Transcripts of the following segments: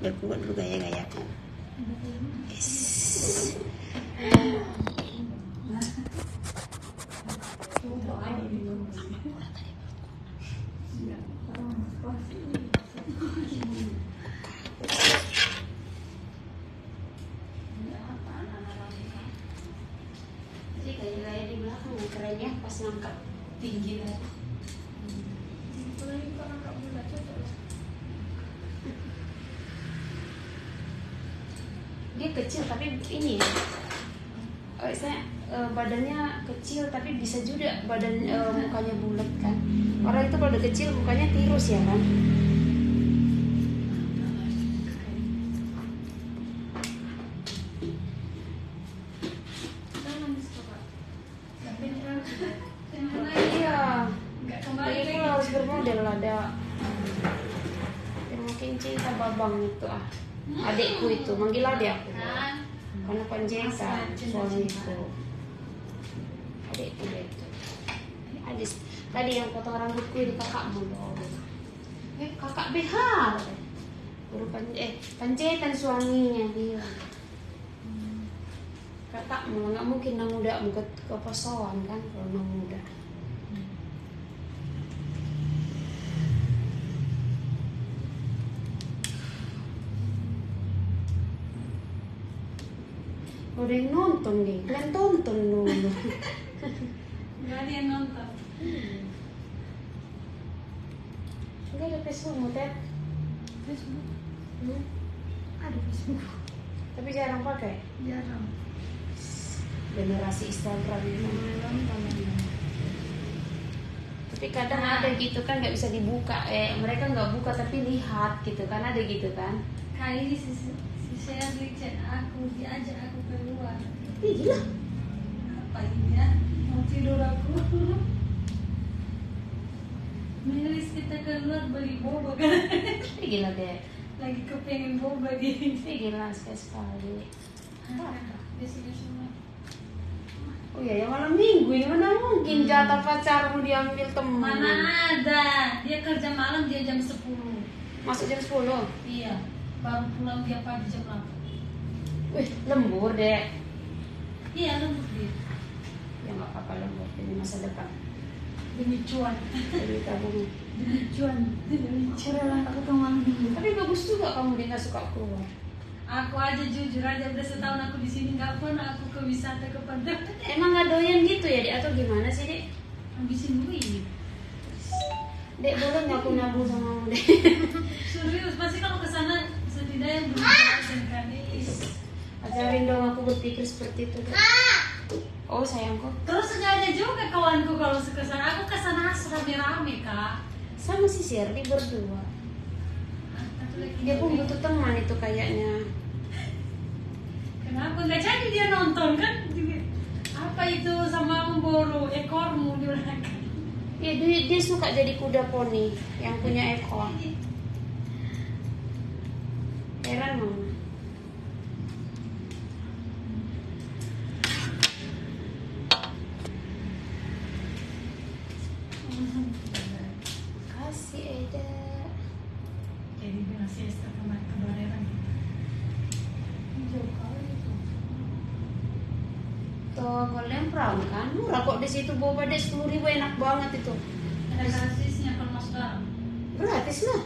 Biar aku buat dulu gaya-gayaku. Yes. Jadi gaya-gaya di belakang kerennya pas ngangkat tinggi tadi. Dia kecil tapi ini ya, badannya kecil tapi bisa juga badan mukanya bulat kan. Orang itu kalau udah kecil mukanya tirus ya kan. Iya, itu harus bermodel ada. Yang mungkin cinta babang itu adikku itu manggil adik aku karena Panjaitan suamiku. Adikku itu adik tadi yang potong rambutku ini kakakmu loh. Kakak BH baru Panjaitan suaminya bilang kakakmu nggak mungkin nang muda ke pasawan kan kalau nang muda. Udah yang nonton nih, kalian tonton dulu. Gak ada yang nonton. Enggak ada Facebook, Teh. Facebook? Ada Facebook. Tapi jarang pakai? Jarang. Generasi Instagram ini. Tapi kadang ada gitu kan nggak bisa dibuka. Mereka nggak buka tapi lihat gitu kan, ada gitu kan? Kayak ini saya chat aku, diajak aku keluar. Ih, gila. Apa ini ya? Mau tidur aku. Miris kita keluar beli boba kan? Ih, gila deh. Lagi kepengen boba di. Ih, gila sekali. Besok-besok. Oh iya, ya malam minggu ini mana mungkin jatah pacarmu diambil teman. Mana ada? Dia kerja malam, dia jam 10. Masuk jam 10? Iya. Baru pulang dia pagi jam 8. Wih, lembur deh. Iya, lembur dia. Ya nggak apa-apa lembur, ini masa depan. Demi cuan. Demi tabungan. Demi cuan. Demi cuan. Aku tuh malam minggu. Tapi bagus juga kamu dia nggak suka keluar. Aku aja jujur aja udah setahun aku di sini nggak pernah aku ke wisata ke pantai. Emang nggak doyan gitu ya, Dek? Atau gimana sih, Dek? Habisin duit. Dek, boleh nggak aku nabung sama kamu, Dek? Serius, pasti kalau kesana setidaknya belum ngerasain kan. Ajarin dong aku berpikir seperti itu, Dek. Oh, sayangku. Terus nggak ada juga kawanku kalau kesana. Aku kesana rame-rame, Kak. Sama si Shirley berdua. Dia pun butuh teman itu kayaknya. Kenapa nggak jadi dia nonton kan? Apa itu sama memburu ekormu dia bilang. Ya, dia suka jadi kuda poni yang punya ekor. Heran mama. Kasih Eda. Jadi bilang siesta kemarin kebareran gitu. Jauh kali itu. Tuh, kalian perahu kan? Murah kok di situ boba deh 10.000 enak banget itu. Ada gratisnya kalau masuk dalam. Gratis lah.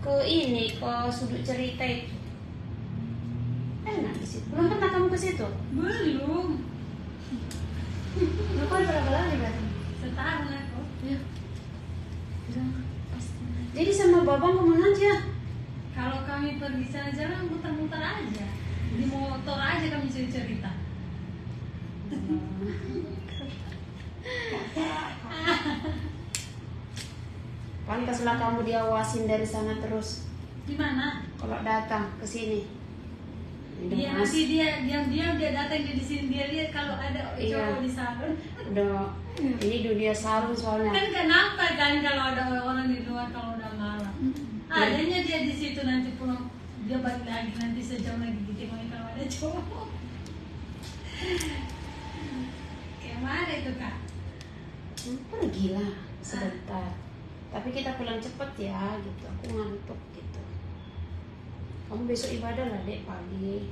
Ke ini, ke sudut cerita itu. Enak di situ. Belum pernah kamu ke situ? Belum. Lu kan berapa lama berarti? Setahun aku. Ya. Jadi sama babang kemana aja? Kalau kami pergi sana jalan muter-muter aja. Di motor aja kami cerita. Pantaslah kamu diawasin dari sana terus. Di mana? Kalau datang ke sini. Dia nanti dia diam-diam dia datang di sini dia lihat kalau ada cowok di salon. Udah ini dunia sarung soalnya. Kan gak nampak kan kalau ada orang di luar kalau udah malam. Adanya dia di situ nanti pulang dia balik lagi nanti sejam lagi gitu kalau ada cowok. Kayak mana itu Kak? Pergilah sebentar. Tapi kita pulang cepet ya gitu. Aku ngantuk gitu. Kamu besok ibadah lah dek pagi.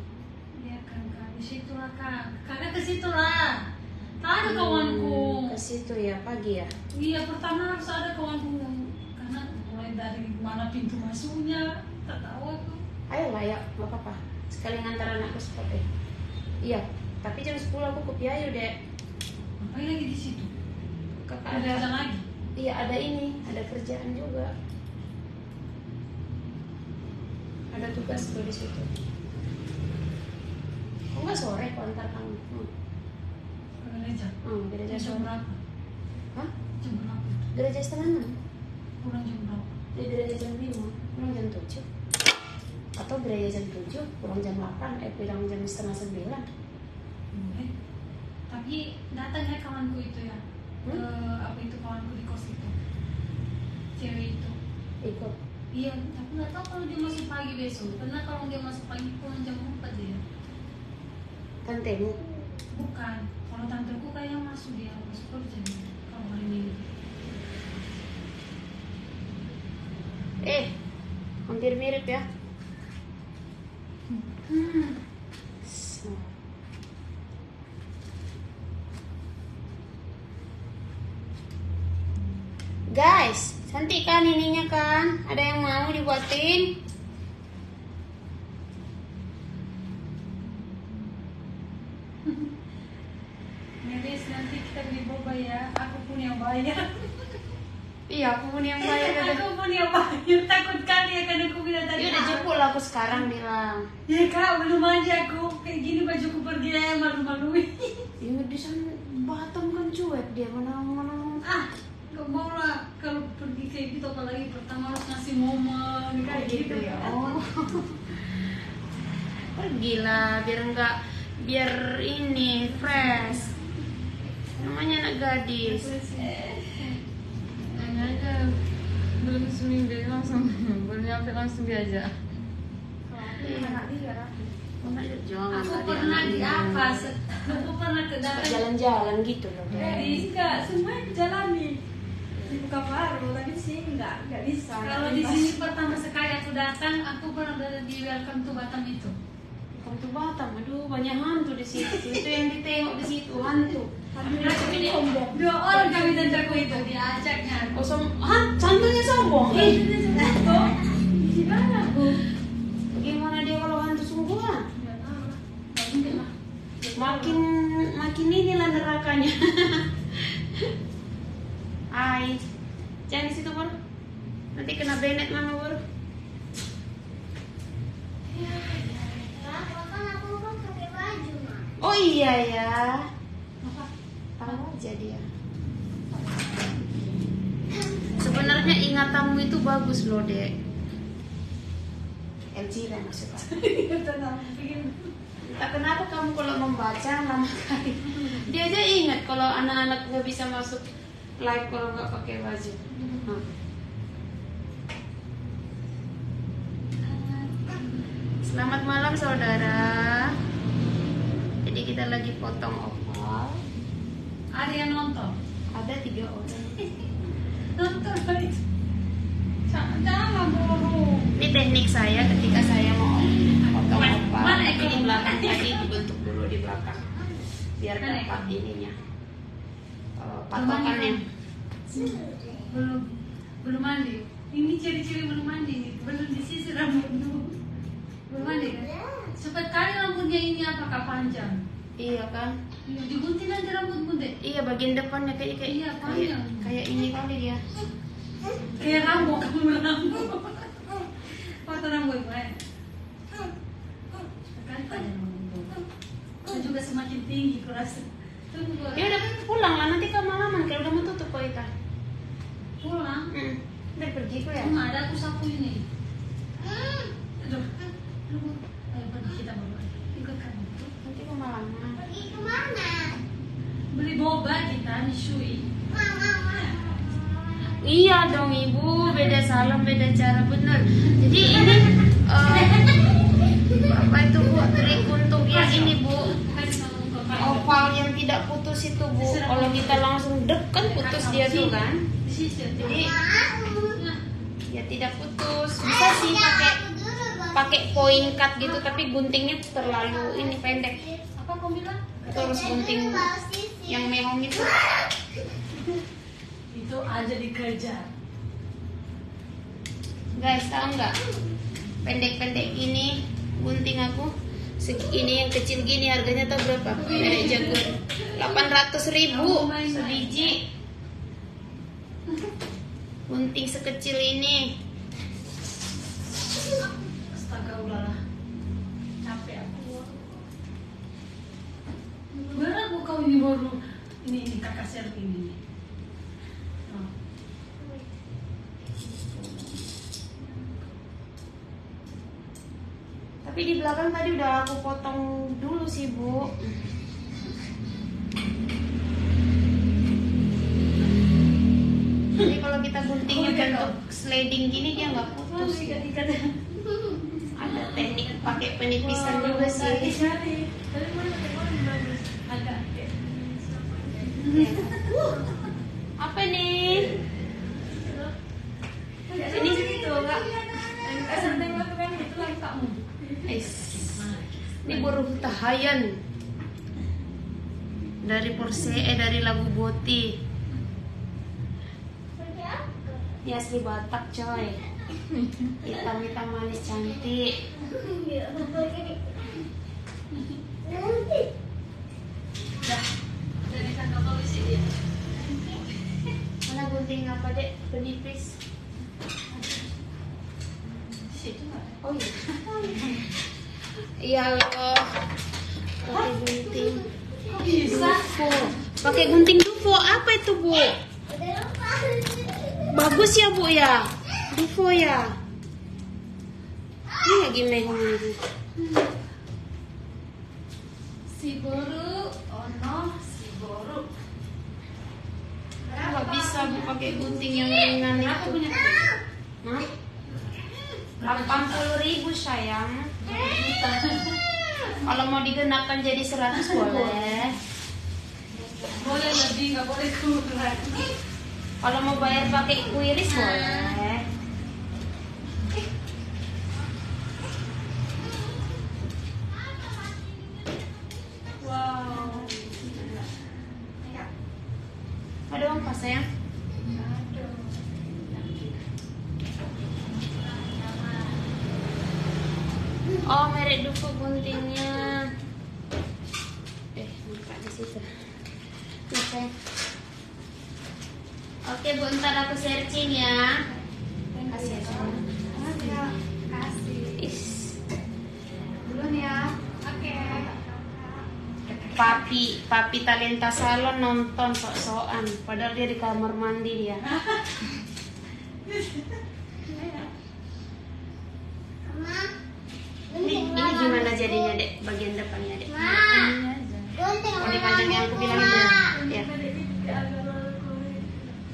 Iya kan kak, di situ lah kak. Kakak ke situ lah. Tak ada kawanku. Ke situ ya pagi ya. Iya pertama harus ada kawanku karena mulai dari mana pintu masuknya tak tahu aku. Ayolah ya, nggak apa-apa. Sekali ngantar anakku sekolah. Iya, tapi jam 10 aku ke Piayu dek. Ngapain lagi di situ? Kakak Ada ada. lagi. Iya ada ini, ada kerjaan juga. Ada tugas tuh di situ. Kok nggak sore kok antar kamu? Gereja. Gereja Jam sore. berapa? Hah? Jam berapa? Gereja setengah 6. Pulang jam berapa? Di gereja jam 5, pulang jam 7. Atau gereja jam 7, pulang jam 8, pulang jam setengah 9. Tapi datang ya kawanku itu ya. Apa itu kawanku di kos itu? Cewek itu. Ikut. Iya, tapi nggak tahu kalau dia masuk pagi besok. Karena kalau dia masuk pagi pulang jam 4 dia. Tantemu. Bukan. Kalau tanteku kayak masuk kerja nih, kalau hari Minggu. Hampir mirip ya. Guys, cantik kan ininya kan? Ada yang mau dibuatin? Nelis nanti kita beli boba ya. Aku pun yang bayar. Iya, aku pun yang bayar. Aku pun yang bayar. Takut kali ya kan aku bilang tadi. Dia udah jemput aku sekarang bilang. Ya kak, belum aja aku kayak gini bajuku pergi aja malu-maluin. Ya di sana Batam kan cuek dia mana. Gak mau lah kalau pergi kayak gitu, apalagi pertama harus ngasih momen kayak gitu ya. kan. Oh. Pergilah biar ini fresh. Namanya anak gadis. Hanya aja belum seminggu langsung belum nyampe langsung diajak. Aku pernah di apa? Aku pernah ke dalam Jalan-jalan gitu loh. Enggak, semua jalani. Buka baru, tapi sih enggak bisa. Kalau di sini pertama sekali aku datang, aku pernah berada di Welcome to Batam itu. Welcome to Batam, aduh banyak hantu di situ. Itu yang ditengok di situ hantu. Dua orang kami tanteku itu diajaknya. Hantunya sombong. Gimana, Bu? Bagaimana dia kalau hantu sungguhan? Nggak tahu lah. Nggak mungkin lah. Makin inilah nerakanya. Hai, jangan di situ Bur. Nanti kena benet mama Bur. Oh iya ya. Tahu aja dia. Sebenarnya ingatanmu itu bagus loh dek. Elvira maksudnya. Entah kenapa kamu kalau membaca lama kali. Dia aja ingat kalau anak-anak nggak bisa masuk live kalau nggak pakai baju. Selamat malam saudara. Jadi kita lagi potong opal. Ada yang nonton? Ada 3 orang. Nonton itu. Jangan buru. Ini teknik saya ketika saya mau potong opal. Mana Tapi di ekor? belakang tadi dibentuk dulu di belakang biar Mana dapat ekor? ininya patokannya. Belum mandi. Ini ciri-ciri belum mandi nih. Belum disisir rambut dulu. Belum mandi kan? Cepat kali rambutnya ini apakah panjang? Iya kan? Digunting nanti rambut bunda. Iya bagian depannya Iya, panjang. kayak ini kali dia. Kayak rambut kamu rambut. Foto rambut baik. Kan panjang rambut. Itu juga semakin tinggi kurasa. Tunggu. Ya udah pulang lah nanti kemalaman kalau udah mau tutup kok Ita. Pulang. Udah pergi kok ya. Cuma ada aku sapu ini. Aduh. Ayo pergi kita bawa. Ikut kami. Nanti kemalaman. Beli boba kita Nishui. Iya dong ibu, beda salam, beda cara bener. Jadi ini apa itu bu trik untuk yang ini bu opal yang tidak putus itu bu. Kalau kita langsung dek kan putus dia tuh kan. Disisir. Jadi ya tidak putus. Bisa sih pakai pakai point cut gitu, tapi guntingnya terlalu ini pendek. Apa kau bilang? Itu harus gunting yang mehong itu. Itu aja dikejar. Guys, tahu nggak? Pendek-pendek gini gunting aku. Ini yang kecil gini harganya tahu berapa? Merek Jaguar. 800.000 sebiji. Gunting sekecil ini. Astaga, udahlah. Capek aku. Berat aku kau ini baru. Ini kakak share ini. Oh. Tapi di belakang tadi udah aku potong dulu sih, Bu. Jadi kalau kita guntingnya bentuk sliding gini dia nggak putus. Ada teknik pakai penipisan juga sih. Apa nih? Ini ini buruh tahayan dari dari lagu Boti. Ini asli Batak coy. Hitam-hitam manis cantik. Mana gunting apa dek? Penipis. Oh iya. Iya loh. Pakai gunting. Bisa. Dufo. Pakai gunting Dufo. Apa itu, Bu? Bagus ya, Bu ya? Dufo ya? Ini lagi mehong ini. Si boru, ono si boru. Nggak bisa Bu pakai gunting yang ringan itu. Hah? 80.000 sayang. Kalau mau digenapkan jadi 100 boleh. Boleh lebih, nggak boleh kurang. Kalau mau bayar pakai kuiris boleh. Wow. Ada uang pas sayang? Oh, merek Dufo guntingnya. Buka di situ. Oke. Oke, Bu, ntar aku searching ya. Kasih ya. Kasih. Is. Dulu ya. Oke. Papi talenta salon nonton sok-sokan. Padahal dia di kamar mandi dia. Ini gimana jadinya, Dek? Bagian depannya, Dek? Oh, dipajang yang aku bilang itu. Ya.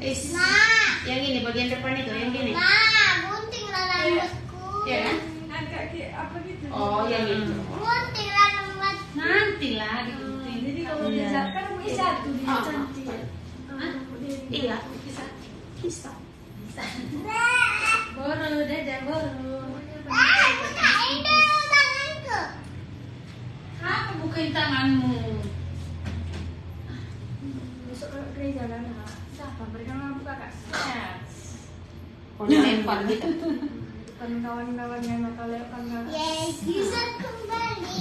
Is. Yang ini bagian depan itu, yang gini. Gunting lah rambutku. Ya kan? Agak kayak apa gitu. Oh, yang itu. Gunting lah rambutku. Nanti lah digunting. Jadi kalau bisa kan punya satu dia Oh. cantik. Iya, bisa. Bisa. Boru, dada boru. Apa bukain tanganmu? Besok ke gereja kan? Siapa? Mereka mau buka kak? Oh, lempar gitu. Bukan kawan-kawan yang nakal lewat kan? Bisa kembali.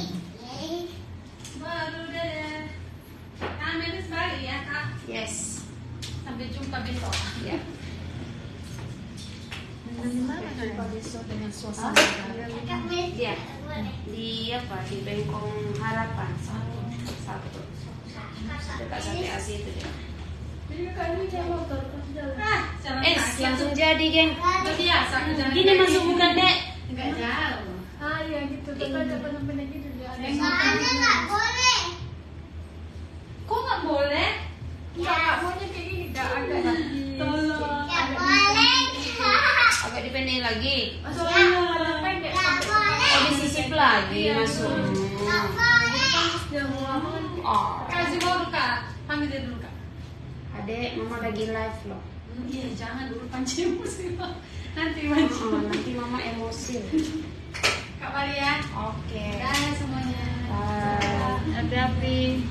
Baru deh. Kami habis balik ya kak. Yes. Sampai jumpa besok. Ya. Jumpa besok dengan suasana. Dia di apa? Di Bengkong Harapan. Satu. Dekat Sate Asi itu dia. Jadi kakak ini dia motor pas jalan. Langsung jadi, geng. Itu biasa. Gini masuk bukan, Dek? Enggak jauh. Ah iya gitu. Tapi ada pendek-pendek gitu dia. Soalnya nggak boleh. Kok nggak boleh? Kakak maunya kayak gini kak. Agak Tolong. Nggak boleh. Agak dipendek lagi. Soalnya pendek. Nggak boleh. Oh, disisip lagi masuk. Nggak boleh. Dia mau apa kan? Oh. Kasih baru kak. Panggil dia dulu kak. Adek, Mama lagi live loh. Iya jangan dulu pancing emosi. Nanti Oh, pancing. nanti Mama emosi. Hati-hati.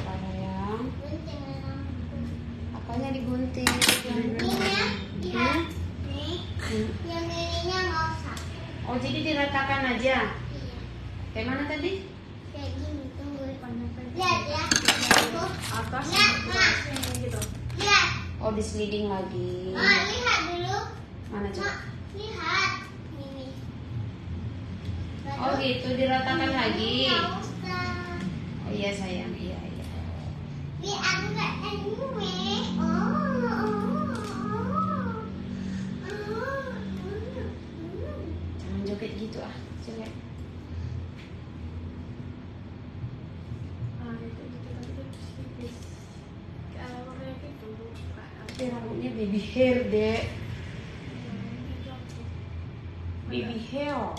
Sayang, Gunting rambutku. apanya digunting? Ini ya, lihat. Nih, yang ininya nggak usah. Oh, jadi diratakan aja. Iya. Kayak mana tadi? Kayak gini, tunggu. Lihat ya. Tuh. Atas. Lihat, Mak. Gitu. Lihat. Oh, diseliding lagi. Mak, lihat dulu. Mana coba? Mak, lihat. Ini. Oh gitu, diratakan lagi. Nggak usah. Oh iya sayang, iya iya. Biar aku nggak anime. Oh. Jangan joget gitu ah, jelek. Tapi rambutnya baby hair dek, baby hair.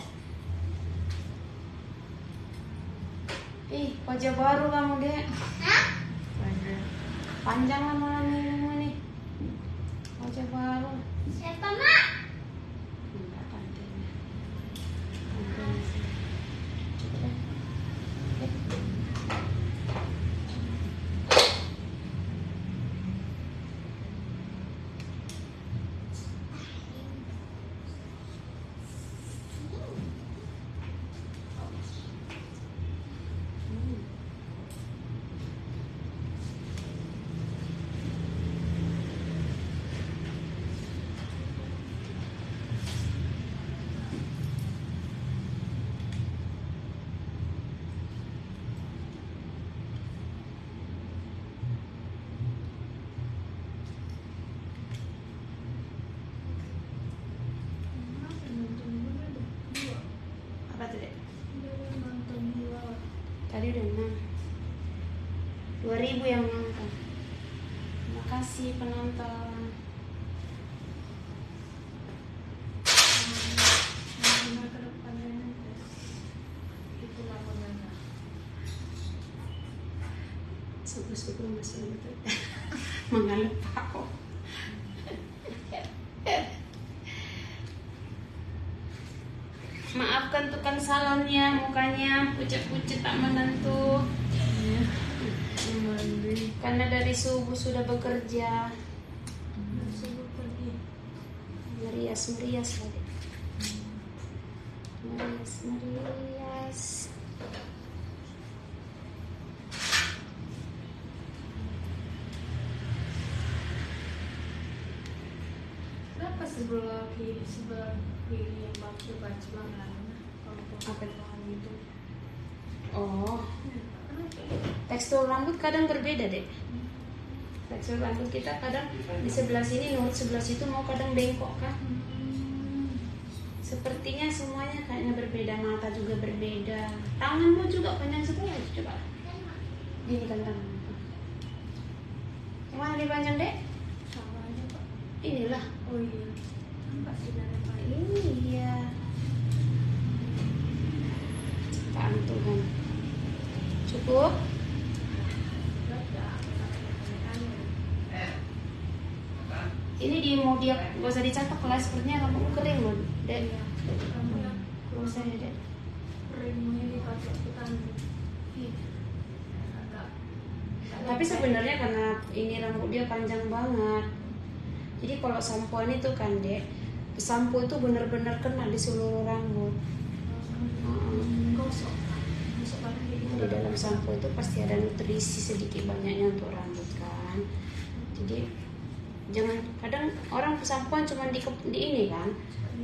Ih, wajah baru kamu dek. Hah? Panjang lama ini. Wajah baru. Siapa, Mak? Enggak panjangnya. Panjangnya sih. Cukup deh. Apa tuh dek? Tadi udah 6. 2000 yang nonton. Terima kasih penonton. Syukur-syukur masih itu mengalep aku. Maafkan tukang salonnya, mukanya pucat-pucat tak menentu. Karena dari subuh sudah bekerja. Merias lagi. Merias. Kenapa sebelah kiri yang pakai baju mana? Apa itu? Oh, tekstur rambut kadang berbeda deh. Tekstur rambut kita kadang di sebelah sini nurut sebelah situ, mau kadang bengkok kan. Sepertinya semuanya kayaknya berbeda, mata juga berbeda. Tanganmu juga panjang sebelah, coba. Gini kan tangan. Yang mana dipanjang dek? Sama aja Pak. Inilah. Oh iya. Pak sinarnya Pak. Iya. Ciptaan Tuhan. Cukup? Ini mau dia gak usah dicatok lah, sepertinya rambutmu kering loh, dek. Gak usah ya dek. Ringnya dipakai ikutan. Tapi sebenarnya karena ini rambut dia panjang banget, jadi kalau sampoan itu kan dek, sampo itu benar-benar kena di seluruh rambut. Gosok barang kayak gitu. Di dalam sampo itu pasti ada nutrisi sedikit banyaknya untuk rambut kan. Jadi jangan, kadang orang sampoan cuma di ini kan,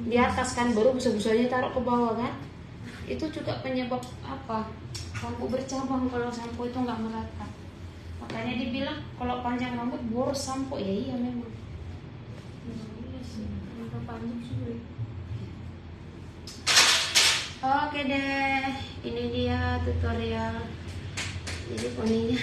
di atas kan, baru busa-busanya taruh ke bawah kan. Itu juga penyebab apa? Rambut bercabang kalau sampo itu nggak merata. Makanya dibilang kalau panjang rambut boros sampo, ya iya memang. Iya sih. Rambut panjang sulit. Oke deh, ini dia tutorial. Jadi poninya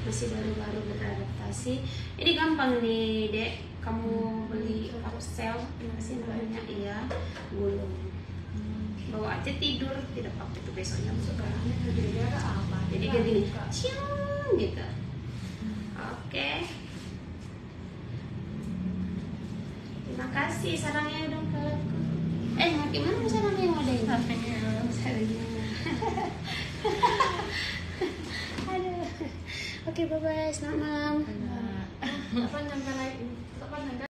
masih baru-baru beradaptasi. Ini gampang nih dek, kamu beli Upsell, masih namanya, iya, gulung. Bawa aja tidur, tidak pakai itu besoknya buka. Jadi kayak gini, cium gitu. Oke. Terima kasih sarangnya dong ke. Gimana sarangnya yang ada ini? Sarangnya. Oke, bye bye. Selamat malam. Nah. Apa nyampe naik? Apa nyampe